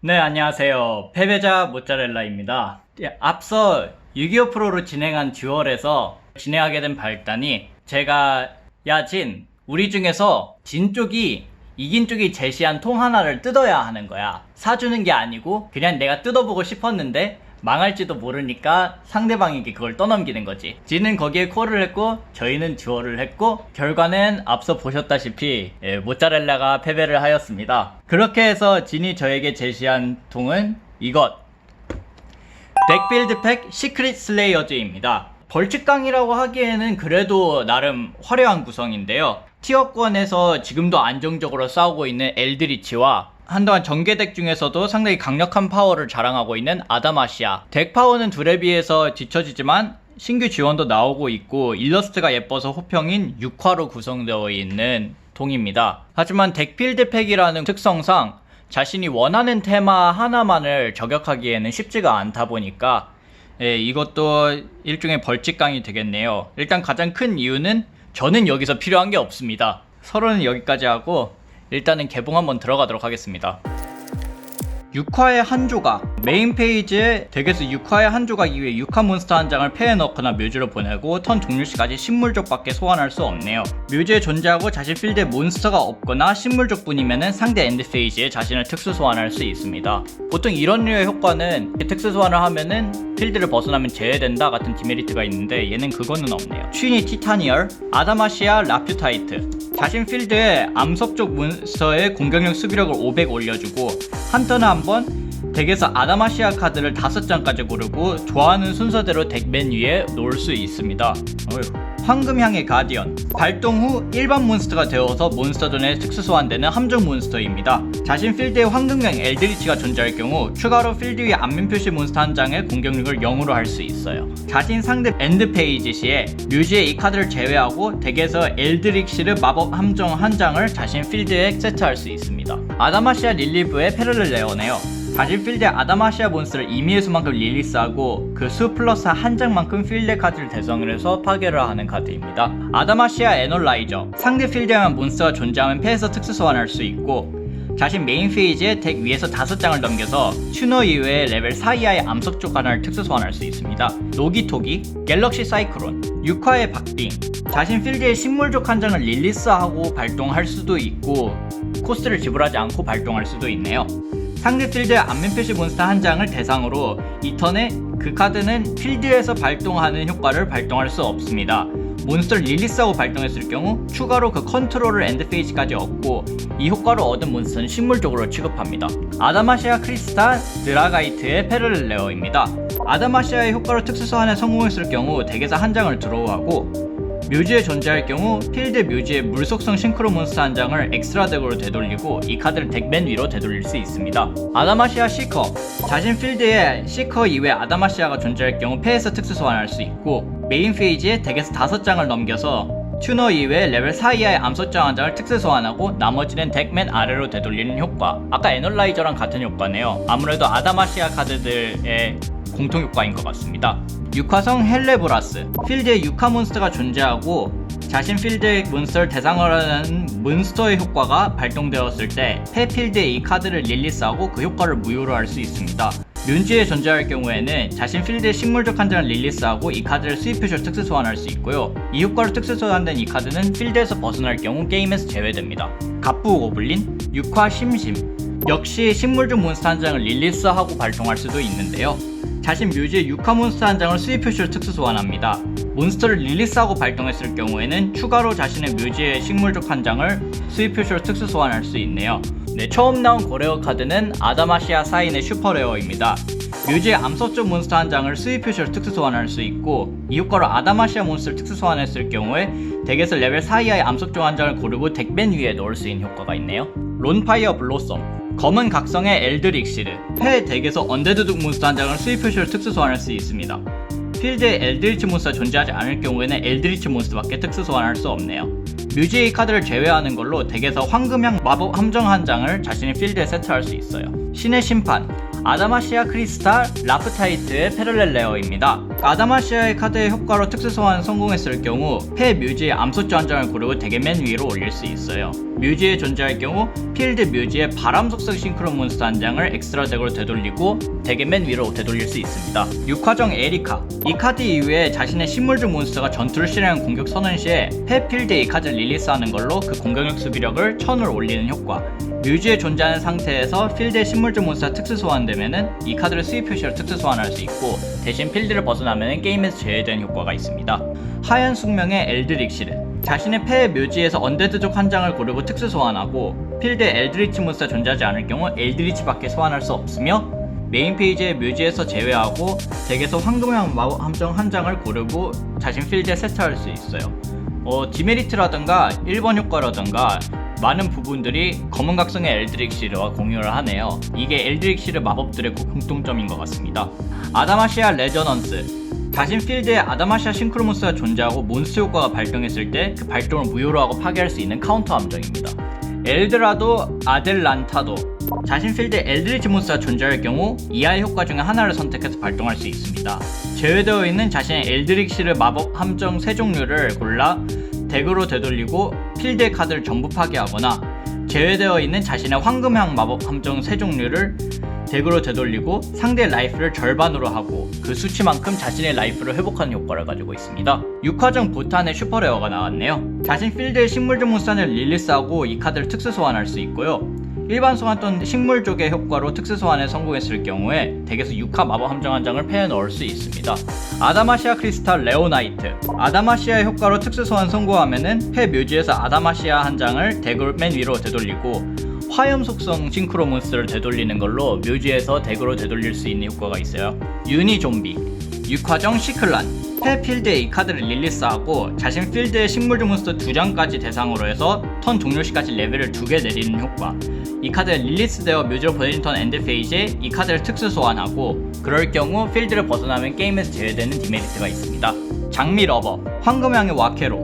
네, 안녕하세요. 패배자 모짜렐라입니다. 앞서 6.25 프로로 진행한 듀얼에서 진행하게 된 발단이 제가 야 진, 우리 중에서 진 쪽이 이긴 쪽이 제시한 통 하나를 뜯어야 하는 거야. 사주는 게 아니고 그냥 내가 뜯어보고 싶었는데 망할지도 모르니까 상대방에게 그걸 떠넘기는 거지. 진은 거기에 콜을 했고 저희는 듀얼을 했고 결과는 앞서 보셨다시피 모짜렐라가 패배를 하였습니다. 그렇게 해서 진이 저에게 제시한 통은 이것, 덱빌드 팩 시크릿 슬레이어즈입니다. 벌칙강이라고 하기에는 그래도 나름 화려한 구성인데요. 티어권에서 지금도 안정적으로 싸우고 있는 엘드리치와 한동안 전개덱 중에서도 상당히 강력한 파워를 자랑하고 있는 아다마시아. 덱 파워는 둘에 비해서 뒤처지지만 신규 지원도 나오고 있고 일러스트가 예뻐서 호평인 6화로 구성되어 있는 통입니다. 하지만 덱빌드 팩이라는 특성상 자신이 원하는 테마 하나만을 저격하기에는 쉽지가 않다 보니까 이것도 일종의 벌칙강이 되겠네요. 일단 가장 큰 이유는 저는 여기서 필요한 게 없습니다. 서론은 여기까지 하고 일단은 개봉 한번 들어가도록 하겠습니다. 6화의 한 조각, 메인 페이지에 덱에서 6화의 한 조각 이후에 6화 몬스터 한 장을 패에 넣거나 묘지로 보내고 턴 종료시까지 식물족밖에 소환할 수 없네요. 묘지에 존재하고 자신 필드에 몬스터가 없거나 식물족뿐이면 상대 엔드 페이지에 자신을 특수 소환할 수 있습니다. 보통 이런 류의 효과는 특수 소환을 하면은 필드를 벗어나면 제외된다 같은 디메리트가 있는데 얘는 그거는 없네요. 취니 티타니얼, 아다마시아 라퓨타이트. 자신 필드에 암석 쪽 몬스터의 공격력 수비력을 500 올려주고 한 턴에 한 번 덱에서 아다마시아 카드를 5장까지 고르고 좋아하는 순서대로 덱 맨 위에 놓을 수 있습니다. 황금향의 가디언. 발동 후 일반 몬스터가 되어서 몬스터존에 특수 소환되는 함정 몬스터입니다. 자신 필드에 황금향 엘드리치가 존재할 경우 추가로 필드 위 안면 표시 몬스터 한 장의 공격력을 0으로 할 수 있어요. 자신 상대 엔드 페이지 시에 묘지에 이 카드를 제외하고 덱에서 엘드릭시르 마법 함정 한 장을 자신 필드에 세트할 수 있습니다. 아다마시아 릴리브의 패럴렐 레어네요. 자신 필드에 아다마시아 몬스터를 임의의 수만큼 릴리스하고 그 수 플러스 한 장만큼 필드 카드를 대성을 해서 파괴를 하는 카드입니다. 아다마시아 에널라이저. 상대 필드에만 몬스터가 존재하면 패에서 특수 소환할 수 있고 자신 메인 페이지에 덱 위에서 5장을 넘겨서 튜너 이외에 레벨 4 이하의 암석 쪽 하나를 특수 소환할 수 있습니다. 노기토기, 갤럭시 사이클론, 6화의 박빙. 자신 필드에 식물족 한 장을 릴리스하고 발동할 수도 있고 코스트를 지불하지 않고 발동할 수도 있네요. 상대 필드의 안면 표시 몬스터 한 장을 대상으로 이 턴에 그 카드는 필드에서 발동하는 효과를 발동할 수 없습니다. 몬스터를 릴리스하고 발동했을 경우 추가로 그 컨트롤을 엔드 페이지까지 얻고 이 효과로 얻은 몬스터는 식물적으로 취급합니다. 아다마시아 크리스탈 드라가이트의 패럴렐 레어입니다. 아다마시아의 효과로 특수 소환에 성공했을 경우 덱에서 한 장을 드로우하고 묘지에 존재할 경우 필드 묘지에 물속성 싱크로 몬스터 한 장을 엑스트라 덱으로 되돌리고 이 카드를 덱 맨 위로 되돌릴 수 있습니다. 아다마시아 시커. 자신 필드에 시커 이외에 아다마시아가 존재할 경우 패에서 특수 소환할 수 있고 메인 페이지에 덱에서 5장을 넘겨서 튜너 이외에 레벨 4 이하의 암석장 한 장을 특수 소환하고 나머지는 덱 맨 아래로 되돌리는 효과. 아까 에널라이저랑 같은 효과네요. 아무래도 아다마시아 카드들의 공통 효과인 것 같습니다. 6화성 헬레브라스. 필드에 6화 몬스터가 존재하고 자신 필드의 몬스터를 대상으로 하는 몬스터의 효과가 발동되었을 때 패 필드에 이 카드를 릴리스하고 그 효과를 무효로 할 수 있습니다. 묘지에 존재할 경우에는 자신 필드의 식물족 한 장을 릴리스하고 이 카드를 수입 표시로 특수 소환할 수 있고요. 이 효과로 특수 소환된 이 카드는 필드에서 벗어날 경우 게임에서 제외됩니다. 갑부 고블린, 6화 심심. 역시 식물족 몬스터 한 장을 릴리스하고 발동할 수도 있는데요. 자신 묘지에 6화 몬스터 한 장을 수입 표시로 특수 소환합니다. 몬스터를 릴리스하고 발동했을 경우에는 추가로 자신의 묘지에 식물족 한 장을 수입 표시로 특수 소환할 수 있네요. 처음 나온 고레어 카드는 아다마시아 사인의 슈퍼레어입니다. 묘지에 암석적 몬스터 한 장을 수입 표시로 특수 소환할 수 있고 이 효과로 아다마시아 몬스터를 특수 소환했을 경우에 덱에서 레벨 4 이하의 암석종 한 장을 고르고 덱 맨 위에 넣을 수 있는 효과가 있네요. 론파이어 블로썸. 검은 각성의 엘드릭시르. 패 덱에서 언데드 둑 몬스터 한 장을 수입 표시로 특수 소환할 수 있습니다. 필드에 엘드리치 몬스터가 존재하지 않을 경우에는 엘드리치 몬스터밖에 특수 소환할 수 없네요. 묘지의 이 카드를 제외하는 걸로 덱에서 황금향 마법 함정 한 장을 자신의 필드에 세트할 수 있어요. 신의 심판. 아다마시아 크리스탈 라프타이트의 패럴렐 레어입니다. 아다마시아의 카드의 효과로 특수 소환 성공했을 경우 패 묘지의 암소주 한 장을 고르고 덱의 맨 위로 올릴 수 있어요. 뮤지에 존재할 경우 필드 뮤지의 바람 속성 싱크로 몬스터 한 장을 엑스트라 덱으로 되돌리고 덱의 맨 위로 되돌릴 수 있습니다. 6화정 에리카. 이 카드 이후에 자신의 식물종 몬스터가 전투를 실행한 공격 선언 시에 패 필드에 이 카드를 릴리스하는 걸로 그 공격력 수비력을 1000을 올리는 효과. 뮤지에 존재하는 상태에서 필드에 식물종 몬스터가 특수 소환되면은 이 카드를 수입 표시로 특수 소환할 수 있고, 대신 필드를 벗어나면 게임에서 제외되는 효과가 있습니다. 하얀 숙명의 엘드릭시르. 자신의 패의 묘지에서 언데드족 한 장을 고르고 특수 소환하고, 필드에 엘드리치 몬스터가 존재하지 않을 경우 엘드리치밖에 소환할 수 없으며, 메인 페이지의 묘지에서 제외하고 덱에서 황금형 마법 함정 한 장을 고르고 자신 필드에 세트할 수 있어요. 디메리트라던가 1번 효과라던가 많은 부분들이 검은 각성의 엘드릭시르와 공유를 하네요. 이게 엘드릭시르 마법들의 공통점인 것 같습니다. 아다마시아 레저넌스. 자신 필드에 아다마시아 싱크로몬스가 존재하고 몬스터 효과가 발동했을 때 그 발동을 무효로 하고 파괴할 수 있는 카운터 함정입니다. 엘드라도 아델란타도. 자신 필드에 엘드리치 몬스터가 존재할 경우 이하의 효과 중에 하나를 선택해서 발동할 수 있습니다. 제외되어 있는 자신의 엘드릭시르 마법 함정 3종류를 골라 덱으로 되돌리고 필드의 카드를 전부 파괴하거나, 제외되어 있는 자신의 황금향 마법 함정 3종류를 덱으로 되돌리고 상대의 라이프를 절반으로 하고 그 수치만큼 자신의 라이프를 회복하는 효과를 가지고 있습니다. 6화정 보탄의 슈퍼레어가 나왔네요. 자신 필드의 식물종 몬스터를 릴리스하고 이 카드를 특수 소환할 수 있고요. 일반 소환 또는 식물족의 효과로 특수 소환에 성공했을 경우에 덱에서 6화 마법 함정 한 장을 패에 넣을 수 있습니다. 아다마시아 크리스탈 레오나이트. 아다마시아의 효과로 특수 소환 성공하면은 패 묘지에서 아다마시아 한 장을 덱 맨 위로 되돌리고, 화염 속성 싱크로 몬스터를 되돌리는 걸로 묘지에서 덱으로 되돌릴 수 있는 효과가 있어요. 유니 좀비. 6화정 시클란. 패 필드에 이 카드를 릴리스하고 자신 필드의 식물종 몬스터 2장까지 대상으로 해서 턴 종료 시까지 레벨을 2개 내리는 효과. 이 카드가 릴리스되어 묘지로 보내진 턴 엔드 페이지에 이 카드를 특수 소환하고, 그럴 경우 필드를 벗어나면 게임에서 제외되는 디메리트가 있습니다. 장미 러버. 황금향의 와케로.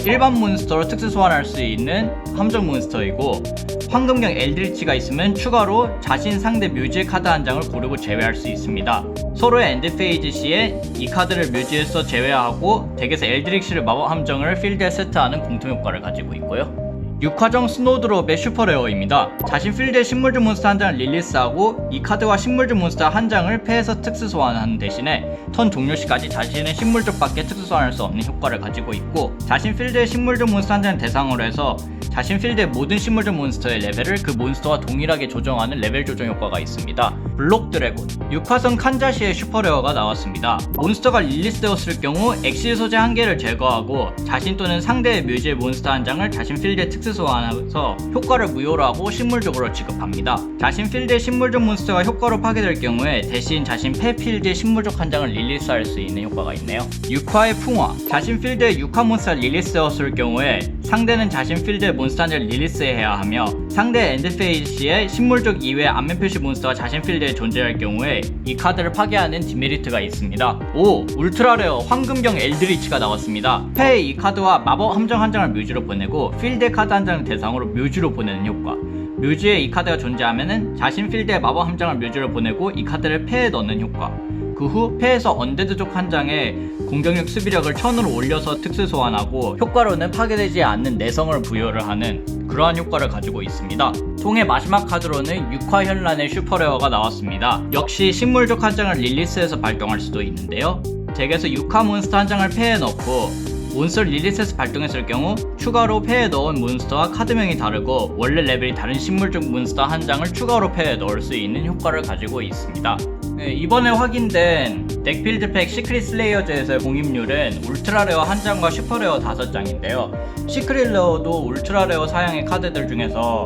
일반 몬스터로 특수 소환할 수 있는 함정 몬스터이고, 황금경 엘드리치가 있으면 추가로 자신 상대 묘지의 카드 한 장을 고르고 제외할 수 있습니다. 서로의 엔드 페이지 시에 이 카드를 묘지에서 제외하고 덱에서 엘드릭시르 마법 함정을 필드에 세트하는 공통 효과를 가지고 있고요. 6화정 스노드롭의 슈퍼레어입니다. 자신 필드의 식물종 몬스터 한 장을 릴리스하고 이 카드와 식물종 몬스터 한 장을 패에서 특수 소환하는 대신에 턴 종료 시까지 자신의 식물족밖에 특수 소환할 수 없는 효과를 가지고 있고, 자신 필드의 식물종 몬스터 한 장을 대상으로 해서 자신 필드의 모든 식물종 몬스터의 레벨을 그 몬스터와 동일하게 조정하는 레벨 조정 효과가 있습니다. 블록 드래곤. 6화성 칸자시의 슈퍼레어가 나왔습니다. 몬스터가 릴리스되었을 경우 엑실 소재 한 개를 제거하고 자신 또는 상대의 묘지의 몬스터 한 장을 자신 필드에 특수 소환해서 효과를 무효로 하고 식물적으로 취급합니다. 자신 필드의 식물종 몬스터가 효과로 파괴될 경우에 대신 자신 패 필드의 식물적 한 장을 릴리스할 수 있는 효과가 있네요. 6화의 풍화. 자신 필드의 6화 몬스터가 릴리스되었을 경우에 상대는 자신 필드의 몬스터 한 장을 릴리스해야 하며, 상대의 엔드 페이지에 식물적 이외의 안면 표시 몬스터가 자신 필드에 존재할 경우에 이 카드를 파괴하는 디메리트가 있습니다. 5. 울트라 레어 황금경 엘드리치가 나왔습니다. 패에 이 카드와 마법 함정 한 장을 묘지로 보내고 필드의 카드 한 장을 대상으로 묘지로 보내는 효과. 묘지에 이 카드가 존재하면은 자신 필드의 마법 함정을 묘지로 보내고 이 카드를 패에 넣는 효과. 그 후 패에서 언데드족 한 장의 공격력 수비력을 1000으로 올려서 특수 소환하고, 효과로는 파괴되지 않는 내성을 부여를 하는 그러한 효과를 가지고 있습니다. 통의 마지막 카드로는 6화 현란의 슈퍼레어가 나왔습니다. 역시 식물족 한 장을 릴리스해서 발동할 수도 있는데요. 덱에서 6화 몬스터 한 장을 패에 넣고 몬스터를 릴리스해서 발동했을 경우 추가로 패에 넣은 몬스터와 카드명이 다르고 원래 레벨이 다른 식물적 몬스터 한 장을 추가로 패에 넣을 수 있는 효과를 가지고 있습니다. 이번에 확인된 덱필드 팩 시크릿 슬레이어즈에서의 공입률은 울트라 레어 1장과 슈퍼 레어 5장인데요. 시크릿 레어도 울트라 레어 사양의 카드들 중에서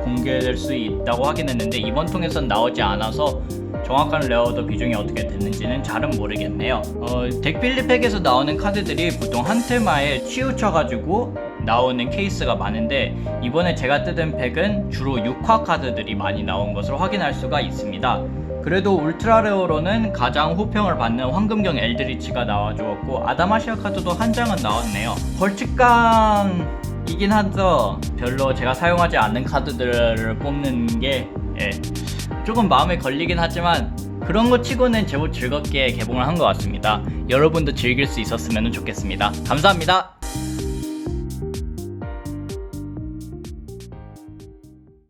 공개될 수 있다고 확인했는데 이번 통에선 나오지 않아서 정확한 레어도 비중이 어떻게 됐는지는 잘은 모르겠네요. 덱필드 팩에서 나오는 카드들이 보통 한 테마에 치우쳐가지고 나오는 케이스가 많은데, 이번에 제가 뜯은 팩은 주로 6화 카드들이 많이 나온 것으로 확인할 수가 있습니다. 그래도 울트라 레어로는 가장 호평을 받는 황금경 엘드리치가 나와주었고, 아다마시아 카드도 한 장은 나왔네요. 벌칙감이긴 하죠. 별로 제가 사용하지 않는 카드들을 뽑는 게 조금 마음에 걸리긴 하지만 그런 거 치고는 제법 즐겁게 개봉을 한 것 같습니다. 여러분도 즐길 수 있었으면 좋겠습니다. 감사합니다.